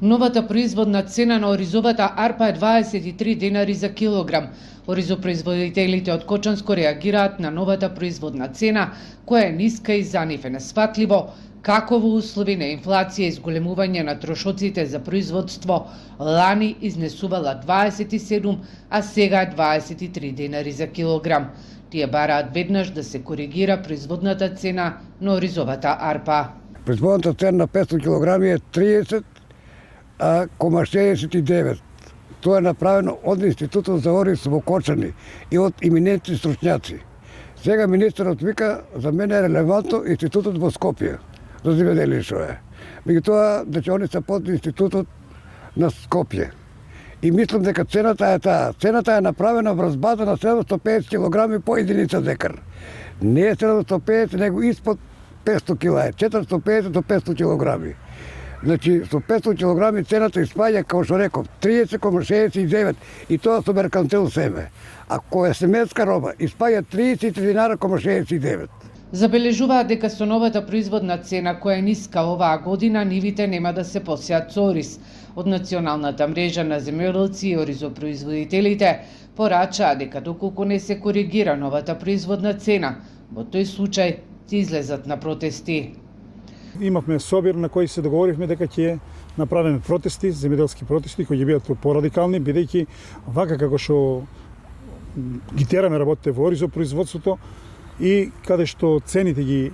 Новата производна цена на оризовата арпа е 23 денари за килограм. Оризопроизводителите од Кочанско реагираат на новата производна цена, која е ниска и за нив е несфатливо како во услови на инфлација и зголемување на трошоците за производство лани изнесувала 27, а сега е 23 денари за килограм. Тие бараат веднаш да се коригира производната цена на оризовата арпа. Производната цена на 500 кг е 30,69. Тоа е направено од Институтот за ориз во Кочани и од иминентни стручњаци. Сега министерот вика, за мене е релевантно Институтот во Скопје, за земјоделие што е. Меѓутоа, значи они се под Институтот на Скопје. И мислам дека цената е таа. Цената е направена врз база на 750 кг по единица декар. Не е 750, него испод 500 кг, 450 до 500 кг. Значи, со 500 кг цената испаѓа, како што реков, 30,69 и тоа со меркантил семе. А која семенска роба испаѓа 33,69. Забележуваат дека со новата производна цена, која е ниска оваа година, нивите нема да се посеат со ориз. Од Националната мрежа на земјоделци и оризопроизводителите порачаа дека доколку не се коригира новата производна цена, во тој случај ќе излезат на протести. Имавме собир на кој се договоривме дека ќе направиме протести, земјоделски протести, кои ќе бидат порадикални, бидејќи вака како што ги тераме работите во оризопроизводството и каде што цените ги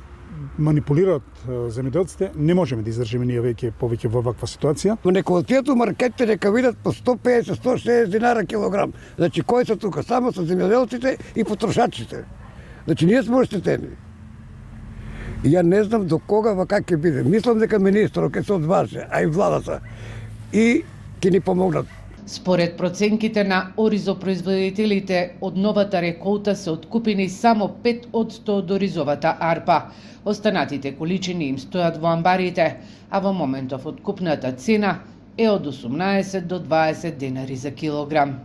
манипулираат земјоделците, не можеме да издржиме ние повеќе во ваква ситуација. Некои од тие маркетите нека видат по 150-160 динара килограм. Значи кои се тука? Само со земјоделците и потрошачите. Значи ние сме оштетени. И ја не знам до кога вака ќе биде. Мислам дека министерот ќе се одваже, а и владата, и ќе ни помогнат. Според проценките на оризопроизводителите, од новата реколта се откупени само 5% од оризовата арпа. Останатите количини им стојат во амбарите, а во моментов откупната цена е од 18 до 20 денари за килограм.